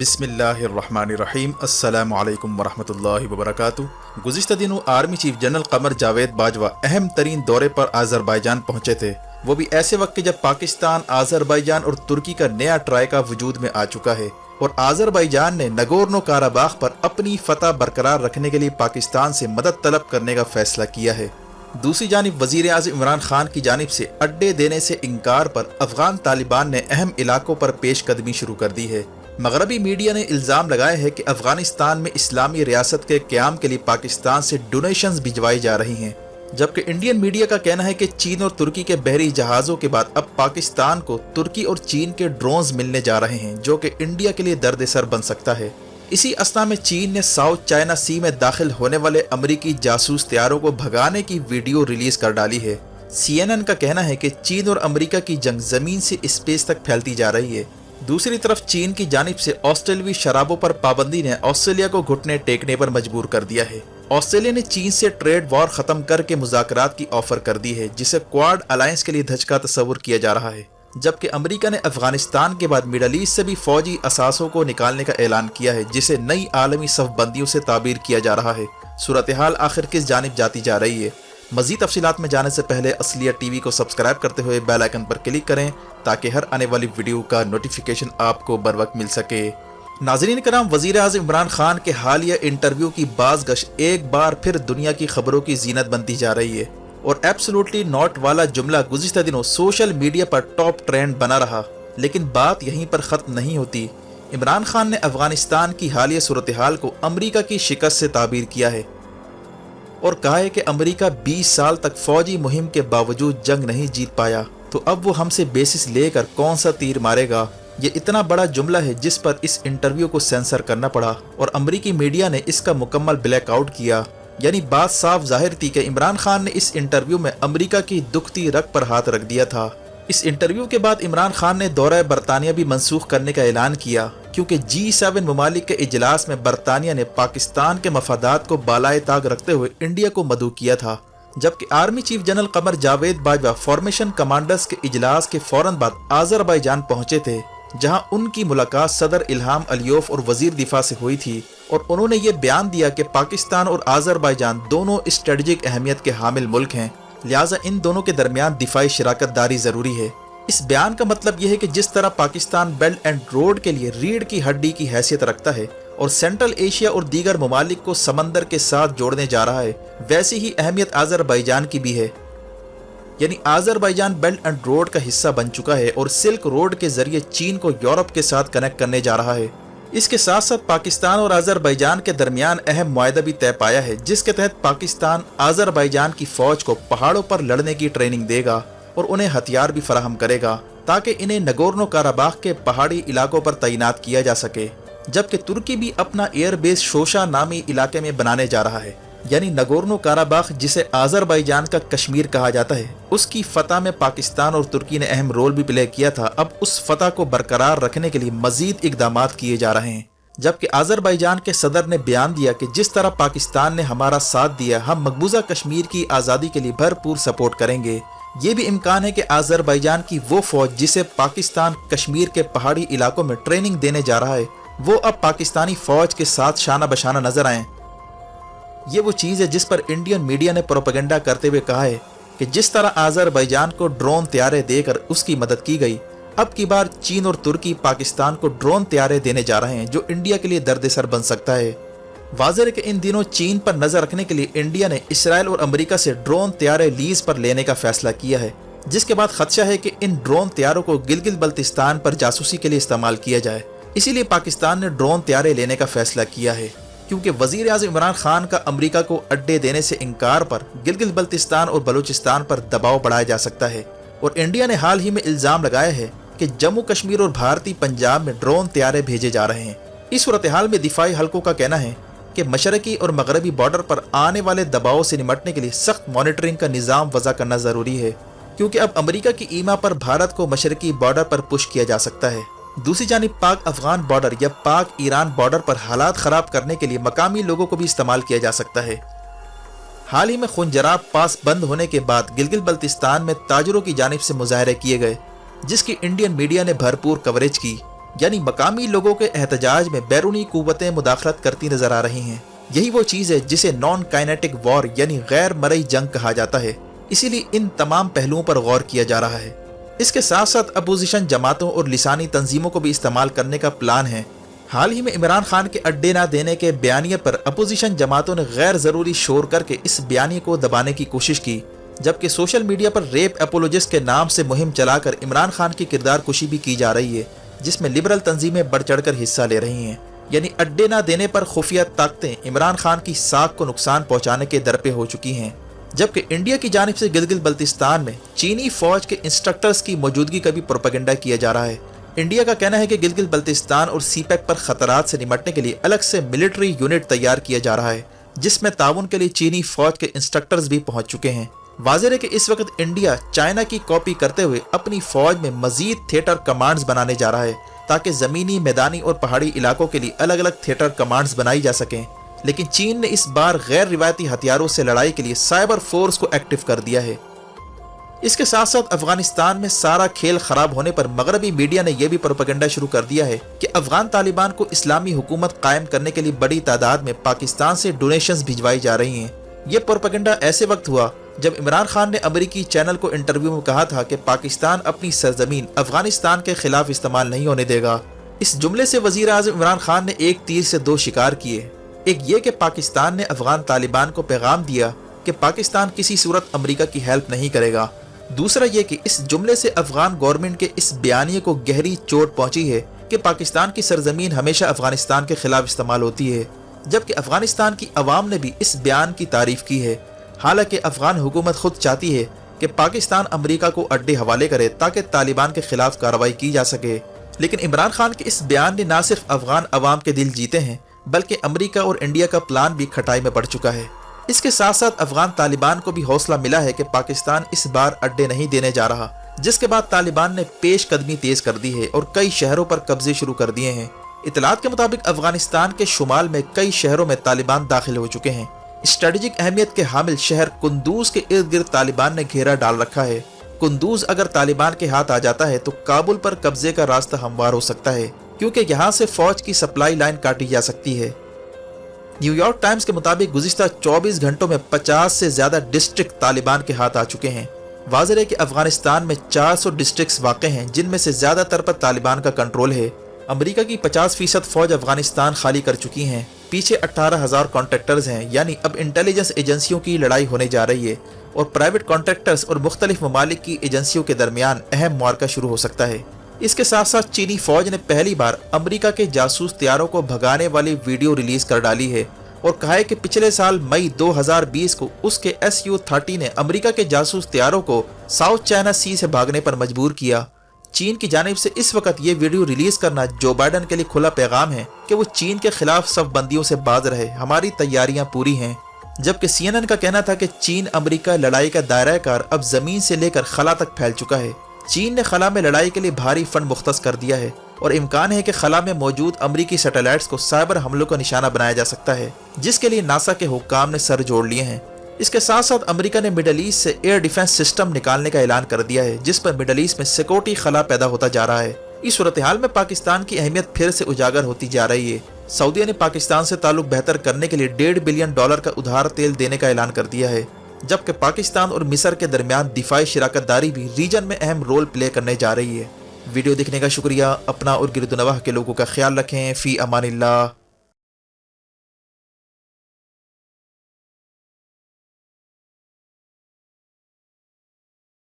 بسم اللہ الرحمن الرحیم السلام علیکم ورحمۃ اللہ وبرکاتہ۔ گزشتہ دنوں army chief general Qamar Javed Bajwa اہم ترین دورے پر آذربائیجان پہنچے تھے، وہ بھی ایسے وقت کہ جب پاکستان، آذربائیجان اور ترکی کا نیا ٹرائیکا وجود میں آ چکا ہے اور آذربائیجان نے نگورنو کاراباخ پر اپنی فتح برقرار رکھنے کے لیے پاکستان سے مدد طلب کرنے کا فیصلہ کیا ہے۔ دوسری جانب وزیر اعظم عمران خان کی جانب سے اڈے دینے سے انکار پر افغان طالبان نے اہم علاقوں پر پیش قدمی شروع کر دی ہے۔ مغربی میڈیا نے الزام لگایا ہے کہ افغانستان میں اسلامی ریاست کے قیام کے لیے پاکستان سے ڈونیشنز بھجوائی جا رہی ہیں، جبکہ انڈین میڈیا کا کہنا ہے کہ چین اور ترکی کے بحری جہازوں کے بعد اب پاکستان کو ترکی اور چین کے ڈرونز ملنے جا رہے ہیں، جو کہ انڈیا کے لیے درد سر بن سکتا ہے۔ اسی اثنا میں چین نے ساؤتھ چائنا سی میں داخل ہونے والے امریکی جاسوس طیاروں کو بھگانے کی ویڈیو ریلیز کر ڈالی ہے۔ CNN کا کہنا ہے کہ چین اور امریکہ کی جنگ زمین سے اسپیس تک پھیلتی جا رہی ہے۔ دوسری طرف چین کی جانب سے آسٹریلوی شرابوں پر پابندی نے آسٹریلیا کو گھٹنے ٹیکنے پر مجبور کر دیا ہے۔ آسٹریلیا نے چین سے ٹریڈ وار ختم کر کے مذاکرات کی آفر کر دی ہے، جسے کوارڈ الائنس کے لیے دھچکا تصور کیا جا رہا ہے، جبکہ امریکہ نے افغانستان کے بعد مڈل ایسٹ سے بھی فوجی اثاثوں کو نکالنے کا اعلان کیا ہے، جسے نئی عالمی صف بندیوں سے تعبیر کیا جا رہا ہے۔ صورتحال آخر کس جانب جاتی جا رہی ہے؟ مزید تفصیلات میں جانے سے پہلے اصلیت ٹی وی کو سبسکرائب کرتے ہوئے بیل آئیکن پر کلک کریں تاکہ ہر آنے والی ویڈیو کا نوٹیفیکیشن آپ کو بر وقت مل سکے۔ ناظرین کرام، وزیر اعظم عمران خان کے حالیہ انٹرویو کی بازگشت ایک بار پھر دنیا کی خبروں کی زینت بنتی جا رہی ہے، اور ایبسولوٹلی ناٹ والا جملہ گزشتہ دنوں سوشل میڈیا پر ٹاپ ٹرینڈ بنا رہا، لیکن بات یہیں پر ختم نہیں ہوتی۔ عمران خان نے افغانستان کی حالیہ صورتحال کو امریکہ کی شکست سے تعبیر کیا ہے اور کہا ہے کہ امریکہ 20 سال تک فوجی مہم کے باوجود جنگ نہیں جیت پایا، تو اب وہ ہم سے بیسس لے کر کون سا تیر مارے گا۔ یہ اتنا بڑا جملہ ہے جس پر اس انٹرویو کو سینسر کرنا پڑا اور امریکی میڈیا نے اس کا مکمل بلیک آؤٹ کیا۔ یعنی بات صاف ظاہر تھی کہ عمران خان نے اس انٹرویو میں امریکہ کی دکھتی رگ پر ہاتھ رکھ دیا تھا۔ اس انٹرویو کے بعد عمران خان نے دورہ برطانیہ بھی منسوخ کرنے کا اعلان کیا، کیونکہ G7 ممالک کے اجلاس میں برطانیہ نے پاکستان کے مفادات کو بالائے طاق رکھتے ہوئے انڈیا کو مدعو کیا تھا، جبکہ army chief general Qamar Javed Bajwa formation commanders کے اجلاس کے فوراً بعد آذربائیجان پہنچے تھے، جہاں ان کی ملاقات صدر الہام علیوف اور وزیر دفاع سے ہوئی تھی، اور انہوں نے یہ بیان دیا کہ پاکستان اور آذربائیجان دونوں اسٹریٹجک اہمیت کے حامل ملک ہیں، لہٰذا ان دونوں کے درمیان دفاعی شراکت داری ضروری ہے۔ اس بیان کا مطلب یہ ہے کہ جس طرح پاکستان بیلٹ اینڈ روڈ کے لیے ریڑھ کی ہڈی کی حیثیت رکھتا ہے اور سینٹرل ایشیا اور دیگر ممالک کو سمندر کے ساتھ جوڑنے جا رہا ہے، ویسی ہی اہمیت آذربائیجان کی بھی ہے۔ یعنی آذربائیجان بیلٹ اینڈ روڈ کا حصہ بن چکا ہے اور سلک روڈ کے ذریعے چین کو یورپ کے ساتھ کنیکٹ کرنے جا رہا ہے۔ اس کے ساتھ ساتھ پاکستان اور آذربائیجان کے درمیان اہم معاہدہ بھی طے پایا ہے، جس کے تحت پاکستان آذربائیجان کی فوج کو پہاڑوں پر لڑنے کی ٹریننگ دے گا اور انہیں ہتھیار بھی فراہم کرے گا تاکہ انہیں نگورنو کاراباخ کے پہاڑی علاقوں پر تعینات کیا جا سکے، جبکہ ترکی بھی اپنا ایئر بیس شوشا نامی علاقے میں بنانے جا رہا ہے۔ یعنی نگورنو کاراباخ، جسے آذربائیجان کا کشمیر کہا جاتا ہے، اس کی فتح میں پاکستان اور ترکی نے اہم رول بھی پلے کیا تھا۔ اب اس فتح کو برقرار رکھنے کے لیے مزید اقدامات کیے جا رہے ہیں، جبکہ آذربائیجان کے صدر نے بیان دیا کہ جس طرح پاکستان نے ہمارا ساتھ دیا، ہم مقبوضہ کشمیر کی آزادی کے لیے بھرپور سپورٹ کریں گے۔ یہ بھی امکان ہے کہ آذربائیجان کی وہ فوج جسے پاکستان کشمیر کے پہاڑی علاقوں میں ٹریننگ دینے جا رہا ہے، وہ اب پاکستانی فوج کے ساتھ شانہ بشانہ نظر آئیں۔ یہ وہ چیز ہے جس پر انڈین میڈیا نے پروپیگنڈا کرتے ہوئے کہا ہے کہ جس طرح آذربائیجان کو ڈرون طیارے دے کر اس کی مدد کی گئی، اب کی بار چین اور ترکی پاکستان کو ڈرون طیارے دینے جا رہے ہیں، جو انڈیا کے لیے درد سر بن سکتا ہے۔ واضح ہے کہ ان دنوں چین پر نظر رکھنے کے لیے انڈیا نے اسرائیل اور امریکہ سے ڈرون طیارے لیز پر لینے کا فیصلہ کیا ہے، جس کے بعد خدشہ ہے کہ ان ڈرون طیاروں کو گلگت بلتستان پر جاسوسی کے لیے استعمال کیا جائے۔ اسی لیے پاکستان نے ڈرون طیارے لینے کا فیصلہ کیا ہے، کیونکہ وزیر اعظم عمران خان کا امریکہ کو اڈے دینے سے انکار پر گلگت بلتستان اور بلوچستان پر دباؤ بڑھایا جا سکتا ہے، اور انڈیا نے حال ہی میں الزام لگایا ہے کہ جموں کشمیر اور بھارتی پنجاب میں ڈرون طیارے بھیجے جا رہے ہیں۔ اس صورتحال میں دفاعی حلقوں کا کہنا ہے کہ مشرقی اور مغربی بارڈر پر آنے والے دباؤ سے نمٹنے کے لیے سخت مانیٹرنگ کا نظام وضع کرنا ضروری ہے، کیونکہ اب امریکہ کی ایما پر بھارت کو مشرقی بارڈر پر پش کیا جا سکتا ہے۔ دوسری جانب پاک افغان بارڈر یا پاک ایران بارڈر پر حالات خراب کرنے کے لیے مقامی لوگوں کو بھی استعمال کیا جا سکتا ہے۔ حال ہی میں خنجراب پاس بند ہونے کے بعد گلگت بلتستان میں تاجروں کی جانب سے مظاہرے کیے گئے، جس کی انڈین میڈیا نے بھرپور کوریج کی، یعنی مقامی لوگوں کے احتجاج میں بیرونی قوتیں مداخلت کرتی نظر آ رہی ہیں۔ یہی وہ چیز ہے جسے نان کائنیٹک وار یعنی غیر مرئی جنگ کہا جاتا ہے، اسی لیے ان تمام پہلوؤں پر غور کیا جا رہا ہے۔ اس کے ساتھ ساتھ اپوزیشن جماعتوں اور لسانی تنظیموں کو بھی استعمال کرنے کا پلان ہے۔ حال ہی میں عمران خان کے اڈے نہ دینے کے بیانیے پر اپوزیشن جماعتوں نے غیر ضروری شور کر کے اس بیانیے کو دبانے کی کوشش کی، جبکہ سوشل میڈیا پر ریپ اپولوجسٹ کے نام سے مہم چلا کر عمران خان کی کردار کشی بھی کی جا رہی ہے، جس میں لبرل تنظیمیں بڑھ چڑھ کر حصہ لے رہی ہیں۔ یعنی اڈے نہ دینے پر خفیہ طاقتیں عمران خان کی ساکھ کو نقصان پہنچانے کے درپے ہو چکی ہیں، جبکہ انڈیا کی جانب سے گلگت بلتستان میں چینی فوج کے انسٹرکٹرز کی موجودگی کا بھی پروپیگنڈا کیا جا رہا ہے۔ انڈیا کا کہنا ہے کہ گلگت بلتستان اور سی پیک پر خطرات سے نمٹنے کے لیے الگ سے ملٹری یونٹ تیار کیا جا رہا ہے، جس میں تعاون کے لیے چینی فوج کے انسٹرکٹرز بھی پہنچ چکے ہیں۔ واضح ہے کہ اس وقت انڈیا چائنا کی کاپی کرتے ہوئے اپنی فوج میں مزید تھیٹر کمانڈز بنانے جا رہا ہے، تاکہ زمینی، میدانی اور پہاڑی علاقوں کے لیے الگ الگ تھیٹر کمانڈز بنائی جا سکیں۔ لیکن چین نے اس بار غیر روایتی ہتھیاروں سے لڑائی کے لیے سائبر فورس کو ایکٹیو کر دیا ہے۔ اس کے ساتھ ساتھ افغانستان میں سارا کھیل خراب ہونے پر مغربی میڈیا نے یہ بھی پروپیگنڈا شروع کر دیا ہے کہ افغان طالبان کو اسلامی حکومت قائم کرنے کے لیے بڑی تعداد میں پاکستان سے ڈونیشنز بھجوائی جا رہی ہیں۔ یہ پروپیگنڈا ایسے وقت ہوا جب عمران خان نے امریکی چینل کو انٹرویو میں کہا تھا کہ پاکستان اپنی سرزمین افغانستان کے خلاف استعمال نہیں ہونے دے گا۔ اس جملے سے وزیر اعظم عمران خان نے ایک تیر سے دو شکار کیے۔ ایک یہ کہ پاکستان نے افغان طالبان کو پیغام دیا کہ پاکستان کسی صورت امریکہ کی ہیلپ نہیں کرے گا۔ دوسرا یہ کہ اس جملے سے افغان گورنمنٹ کے اس بیانیے کو گہری چوٹ پہنچی ہے کہ پاکستان کی سرزمین ہمیشہ افغانستان کے خلاف استعمال ہوتی ہے، جبکہ افغانستان کی عوام نے بھی اس بیان کی تعریف کی ہے۔ حالانکہ افغان حکومت خود چاہتی ہے کہ پاکستان امریکہ کو اڈے حوالے کرے تاکہ طالبان کے خلاف کارروائی کی جا سکے، لیکن عمران خان کے اس بیان نے نہ صرف افغان عوام کے دل جیتے ہیں بلکہ امریکہ اور انڈیا کا پلان بھی کھٹائی میں پڑ چکا ہے۔ اس کے ساتھ ساتھ افغان طالبان کو بھی حوصلہ ملا ہے کہ پاکستان اس بار اڈے نہیں دینے جا رہا، جس کے بعد طالبان نے پیش قدمی تیز کر دی ہے اور کئی شہروں پر قبضے شروع کر دیے ہیں۔ اطلاعات کے مطابق افغانستان کے شمال میں کئی شہروں میں طالبان داخل ہو چکے ہیں۔ اسٹریٹجک اہمیت کے حامل شہر قندوز کے ارد گرد طالبان نے گھیرا ڈال رکھا ہے۔ قندوز اگر طالبان کے ہاتھ آ جاتا ہے تو کابل پر قبضے کا راستہ ہموار ہو سکتا ہے، کیونکہ یہاں سے فوج کی سپلائی لائن کاٹی جا سکتی ہے۔ نیو یارک ٹائمز کے مطابق گزشتہ 24 گھنٹوں میں 50 سے زیادہ ڈسٹرکٹ طالبان کے ہاتھ آ چکے ہیں۔ واضح ہے کہ افغانستان میں 400 ڈسٹرکٹس واقع ہیں جن میں سے زیادہ تر پر طالبان کا کنٹرول ہے۔ امریکہ کی 50% فوج افغانستان خالی کر چکی ہیں، پیچھے 18,000 کانٹریکٹرز ہیں، یعنی اب انٹیلیجنس ایجنسیوں کی لڑائی ہونے جا رہی ہے اور پرائیویٹ کانٹریکٹرز اور مختلف ممالک کی ایجنسیوں کے درمیان اہم معرکہ شروع ہو سکتا ہے۔ اس کے ساتھ ساتھ چینی فوج نے پہلی بار امریکہ کے جاسوس طیاروں کو بھگانے والی ویڈیو ریلیز کر ڈالی ہے اور کہا ہے کہ پچھلے سال مئی 2020 کو اس کے Su-30 نے امریکہ کے جاسوس طیاروں کو ساؤتھ چائنا سی سے بھاگنے پر مجبور کیا۔ چین کی جانب سے اس وقت یہ ویڈیو ریلیز کرنا جو بائیڈن کے لیے کھلا پیغام ہے کہ وہ چین کے خلاف صف بندیوں سے باز رہے، ہماری تیاریاں پوری ہیں۔ جبکہ CNN کا کہنا تھا کہ چین امریکہ لڑائی کا دائرہ کار اب زمین سے لے کر خلا تک پھیل چکا ہے۔ چین نے خلا میں لڑائی کے لیے بھاری فنڈ مختص کر دیا ہے اور امکان ہے کہ خلا میں موجود امریکی سیٹلائٹس کو سائبر حملوں کا نشانہ بنایا جا سکتا ہے، جس کے لیے ناسا کے حکام نے سر جوڑ لیے ہیں۔ اس کے ساتھ ساتھ امریکہ نے مڈل ایسٹ سے ایئر ڈیفنس سسٹم نکالنے کا اعلان کر دیا ہے، جس پر مڈل ایسٹ میں سیکورٹی خلا پیدا ہوتا جا رہا ہے۔ اس صورتحال میں پاکستان کی اہمیت پھر سے اجاگر ہوتی جا رہی ہے۔ سعودیہ نے پاکستان سے تعلق بہتر کرنے کے لیے $1.5 بلین کا ادھار تیل دینے کا اعلان کر دیا ہے، جبکہ پاکستان اور مصر کے درمیان دفاعی شراکت داری بھی ریجن میں اہم رول پلے کرنے جا رہی ہے۔ ویڈیو دیکھنے کا شکریہ۔ اپنا اور گرد و نواح کے لوگوں کا خیال رکھیں۔ فی امان اللہ۔